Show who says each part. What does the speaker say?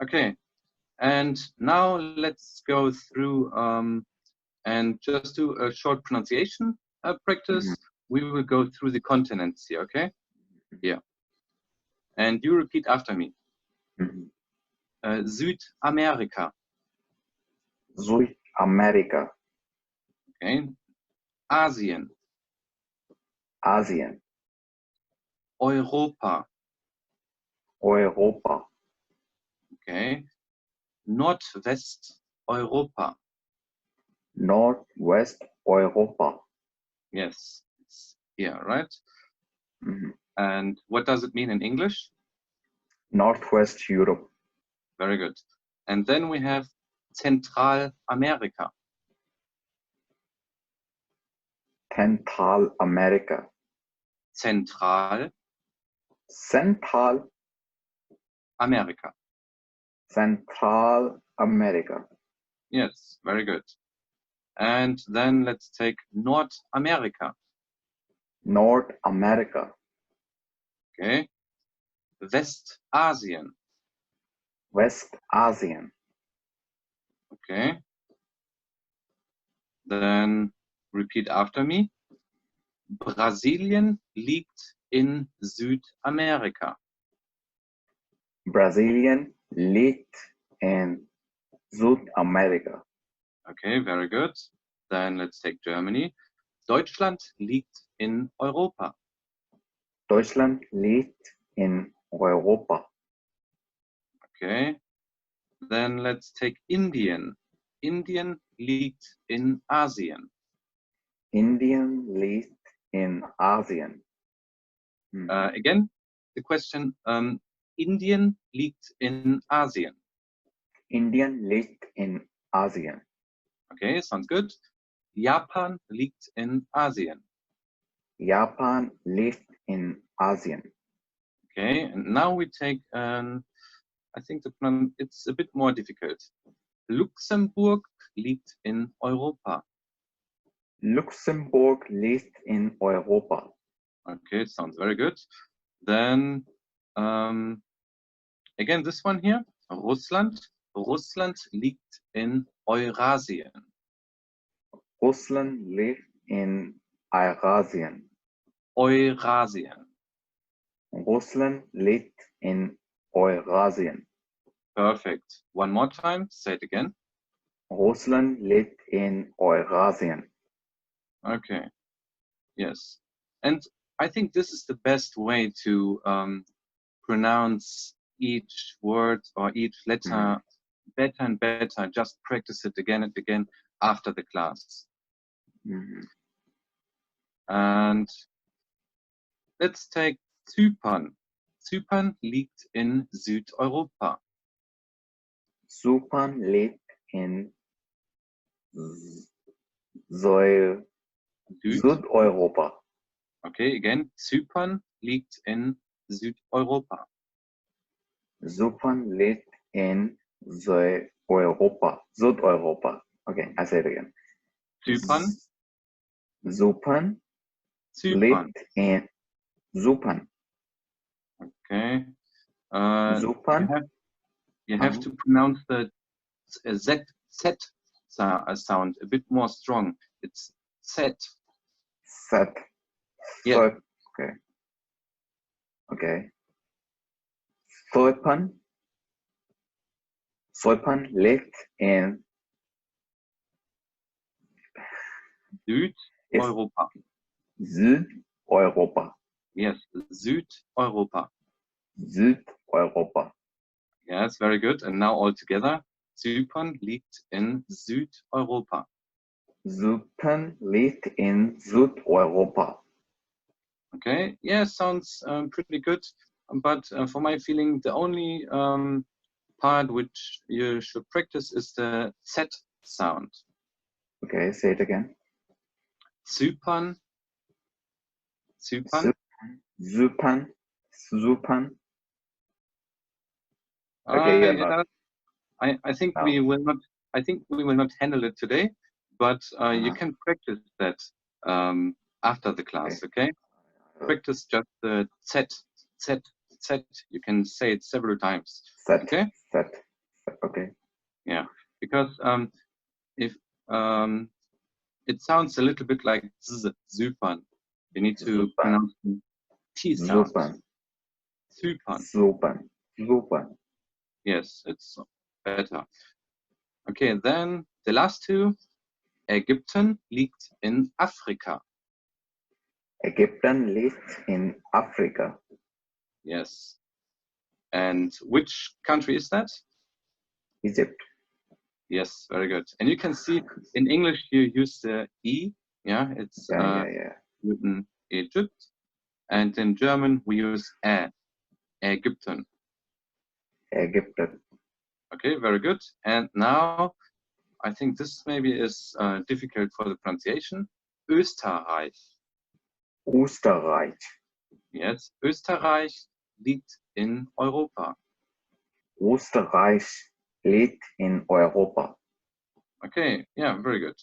Speaker 1: Okay, and now let's go through and just do a short pronunciation practice. We will go through the continents here, okay? Yeah. And you repeat after me. Südamerika.
Speaker 2: Südamerika.
Speaker 1: Okay. Asien.
Speaker 2: Asien.
Speaker 1: Europa.
Speaker 2: Europa.
Speaker 1: Okay. Nordwesteuropa.
Speaker 2: Northwest Europa.
Speaker 1: Yes, it's here, right? And what does it mean in English?
Speaker 2: Northwest Europe.
Speaker 1: Very good. And then we have Zentralamerika.
Speaker 2: Central America.
Speaker 1: Central
Speaker 2: Central
Speaker 1: America.
Speaker 2: Central America.
Speaker 1: Yes, very good. And then let's take North America.
Speaker 2: North America.
Speaker 1: Okay. Westasien.
Speaker 2: West Asian.
Speaker 1: Okay. Then repeat after me. Brasilien liegt in Südamerika.
Speaker 2: Brazilian liegt in Südamerika.
Speaker 1: Okay, very good. Then let's take Germany. Deutschland liegt in Europa.
Speaker 2: Deutschland liegt in Europa.
Speaker 1: Okay. Then let's take Indien. Indian liegt in Asien.
Speaker 2: Indian liegt in Asien.
Speaker 1: Again, the question, Indien liegt in Asien.
Speaker 2: Indian liegt in Asien.
Speaker 1: Okay, sounds good. Japan liegt in Asien.
Speaker 2: Japan liegt in Asien.
Speaker 1: Okay, and now we take, I think it's a bit more difficult. Luxemburg liegt in Europa.
Speaker 2: Luxemburg liegt in Europa.
Speaker 1: Okay, sounds very good. Then, again, this one here, Russland. Russland liegt in Eurasien.
Speaker 2: Russland liegt in Eurasien.
Speaker 1: Eurasien.
Speaker 2: Russland liegt in Eurasien.
Speaker 1: Perfect. One more time, say it again.
Speaker 2: Russland liegt in Eurasien.
Speaker 1: Okay. Yes. And I think this is the best way to pronounce each word or each letter better and better. Just practice it again and again after the class. And let's take Zypern. Zypern liegt in Südeuropa.
Speaker 2: Zypern liegt in Südeuropa.
Speaker 1: Okay, again, Zypern liegt in Südeuropa.
Speaker 2: Zypern liegt in Südeuropa. Südeuropa. Okay, I say it again.
Speaker 1: Zypern.
Speaker 2: Zypern liegt in Zypern.
Speaker 1: Okay.
Speaker 2: Zypern.
Speaker 1: You have to pronounce the Z sound a bit more strong. It's set.
Speaker 2: Set.
Speaker 1: Yeah.
Speaker 2: Okay. Okay. Zypern liegt in
Speaker 1: Südeuropa.
Speaker 2: Südeuropa.
Speaker 1: Yes, Südeuropa.
Speaker 2: Südeuropa.
Speaker 1: Yes, very good. And now all together, Zypern liegt in Südeuropa.
Speaker 2: Zypern liegt in Südeuropa.
Speaker 1: Okay, yeah, sounds pretty good. But for my feeling, the only part which you should practice is the Z sound.
Speaker 2: Okay, say it again.
Speaker 1: Zypern. Zypern.
Speaker 2: Zypern. Zypern.
Speaker 1: Okay, yeah, I think we will not. I think we will not handle it today, but you can practice that after the class. Okay, practice just the Z. You can say it several times.
Speaker 2: Set.
Speaker 1: Okay.
Speaker 2: Set. Okay.
Speaker 1: Yeah, because if it sounds a little bit like z, Zypern. You need to
Speaker 2: Zypern.
Speaker 1: pronounce the T sound.
Speaker 2: Zypern.
Speaker 1: Zypern.
Speaker 2: Zypern. Zypern.
Speaker 1: Yes, it's better. Okay, then the last two. Ägypten liegt in Afrika.
Speaker 2: Ägypten liegt in Afrika.
Speaker 1: Yes. And which country is that?
Speaker 2: Egypt.
Speaker 1: Yes, very good. And you can see in English you use the E. Yeah, it's
Speaker 2: Yeah.
Speaker 1: written Egypt. And in German we use Ä, Ägypten.
Speaker 2: Ägypten.
Speaker 1: Okay, very good. And now I think this maybe is difficult for the pronunciation. Österreich.
Speaker 2: Österreich.
Speaker 1: Yes, Österreich liegt in Europa.
Speaker 2: Österreich liegt in Europa.
Speaker 1: Okay, yeah, very good.